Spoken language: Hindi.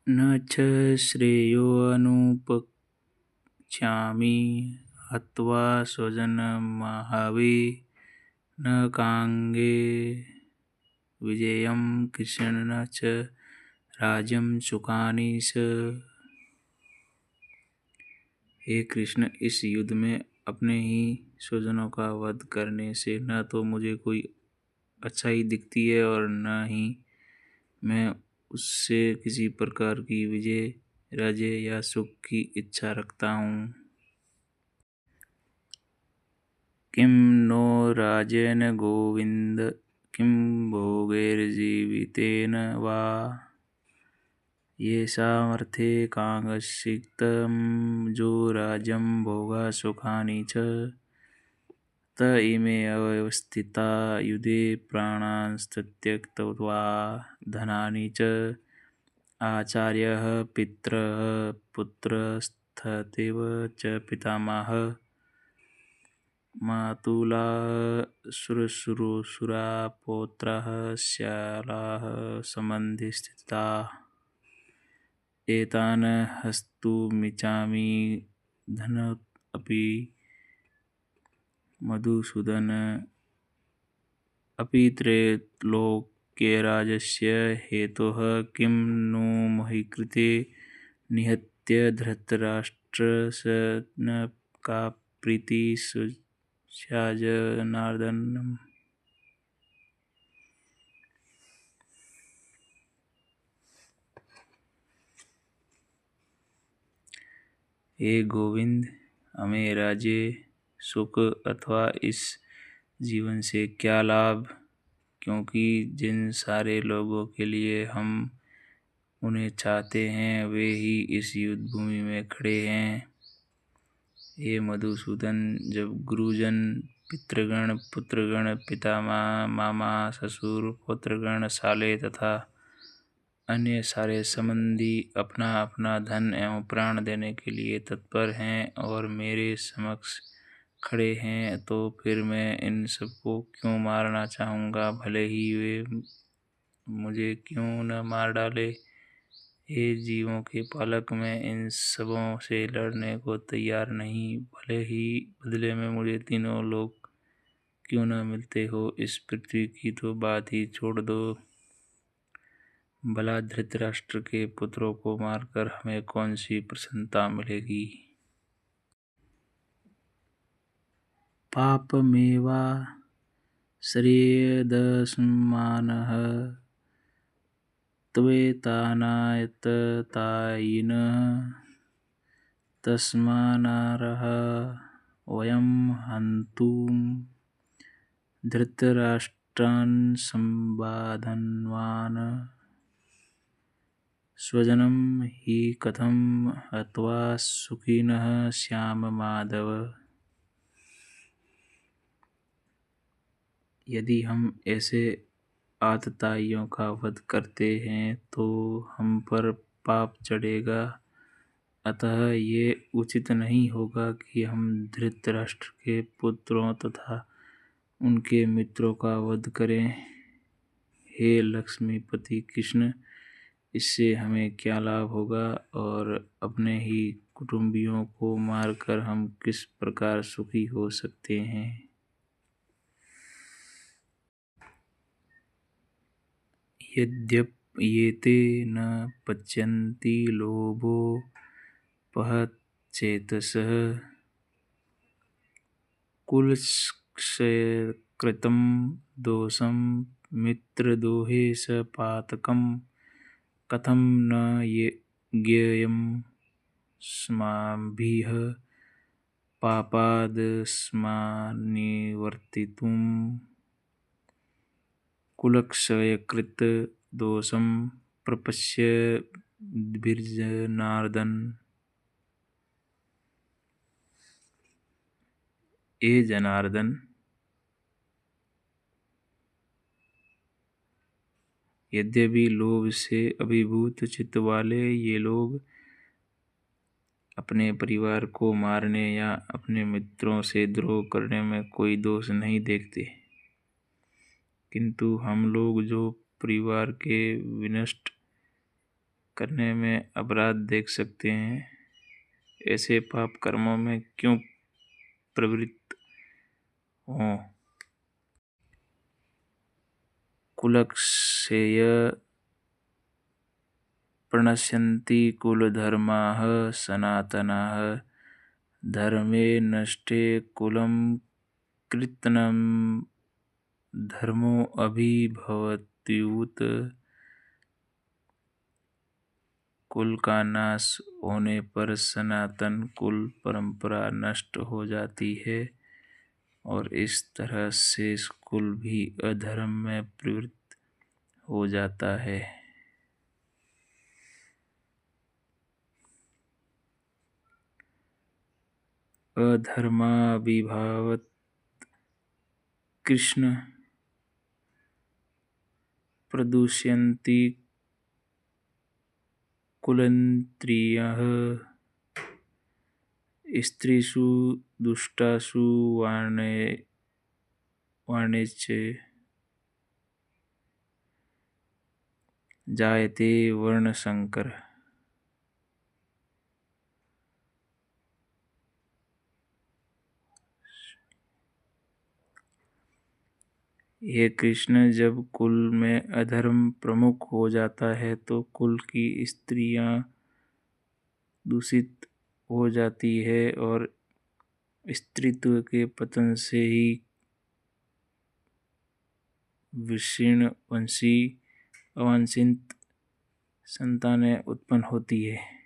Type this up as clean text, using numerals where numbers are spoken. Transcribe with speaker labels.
Speaker 1: न च श्रेयोऽनुपक्ष्यामि हत्वा स्वजनमहावे न काङ्क्षे विजयं कृष्ण न च राज्यं सुखानि च। हे कृष्ण, इस युद्ध में अपने ही स्वजनों का वध करने से न तो मुझे कोई अच्छाई दिखती है और न ही मैं उससे किसी प्रकार की विजय, राज्य या सुख की इच्छा रखता हूँ। किं नो राजेन गोविंद किं भोगैर्जीवितेन वा येषामर्थे काङ्क्षितं जो राज्यं भोगा सुखानि च त इमे अवस्थिता युधे प्राणांस्त्यक्त्वा धनानि च आचार्यः पितरः पुत्रस्तथैव च पितामहः मातुलाः श्वशुराः पौत्राः श्यालाः सम्बन्धिस्थिताः एतान् हस्तुमिच्छामि धनादपि मधुसूदन अपि त्रैलोक्यराज्यस्य हेतोः किं नु महीकृते निहत्य धृतराष्ट्रस्य का प्रीतिः स्याज्जनार्दनम्। हे गोविंद, हमें राज्य, सुख अथवा इस जीवन से क्या लाभ, क्योंकि जिन सारे लोगों के लिए हम उन्हें चाहते हैं वे ही इस युद्ध भूमि में खड़े हैं। हे मधुसूदन, जब गुरुजन, पितृगण, पुत्रगण, पितामह, मामा, ससुर, पौत्रगण, साले तथा अन्य सारे संबंधी अपना अपना धन एवं प्राण देने के लिए तत्पर हैं और मेरे समक्ष खड़े हैं, तो फिर मैं इन सबको क्यों मारना चाहूँगा, भले ही वे मुझे क्यों न मार डाले। हे जीवों के पालक, मैं इन सबों से लड़ने को तैयार नहीं, भले ही बदले में मुझे तीनों लोग क्यों न मिलते हो। इस पृथ्वी की तो बात ही छोड़ दो, भला धृतराष्ट्र के पुत्रों को मारकर हमें कौन सी प्रसन्नता मिलेगी। पापमेवा श्रेयदस्मानः त्वेतानायततायिनः तस्मानारः वयं हन्तुं धृतराष्ट्रान् सम्बाधन्वान् स्वजनं हि कथं हत्वा सुखिनः स्याम माधव। यदि हम ऐसे आतताइयों का वध करते हैं तो हम पर पाप चढ़ेगा, अतः ये उचित नहीं होगा कि हम धृतराष्ट्र के पुत्रों तथा उनके मित्रों का वध करें। हे लक्ष्मीपति कृष्ण, इससे हमें क्या लाभ होगा और अपने ही कुटुंबियों को मारकर हम किस प्रकार सुखी हो सकते हैं। यद्यप्येते न पच्यन्ति लोभोपहतचेतसः कुलक्षयकृतं दोषं मित्रद्रोहे स पातकं कथं न ज्ञेयमस्माभिः पापादस्मान्निवर्तितुं। कुलक्षयकृत दोषं प्रपश्य जनार्दन। ए जनार्दन, यद्यपि लोभ से अभिभूत चित्त वाले ये लोग अपने परिवार को मारने या अपने मित्रों से द्रोह करने में कोई दोष नहीं देखते, किंतु हम लोग जो परिवार के विनष्ट करने में अपराध देख सकते हैं, ऐसे पाप कर्मों में क्यों प्रवृत्त हों। कुलक्षय प्रणश्यन्ति कुलधर्माः सनातनाः धर्मे नष्टे कुलं कीर्तनं धर्मो अभिभवत्युत। कुल का नाश होने पर सनातन कुल परंपरा नष्ट हो जाती है और इस तरह से कुल भी अधर्म में प्रवृत्त हो जाता है। अधर्माभिभावत् कृष्ण प्रदूष्यन्ति कुलन्त्रियः स्त्रीषु दुष्टासु वर्णेच जायते वर्णसंकर। ये कृष्ण, जब कुल में अधर्म प्रमुख हो जाता है तो कुल की स्त्रियां दूषित हो जाती है और स्त्रीत्व के पतन से ही विशीर्ण वंशी अवांछित संतानें उत्पन्न होती है।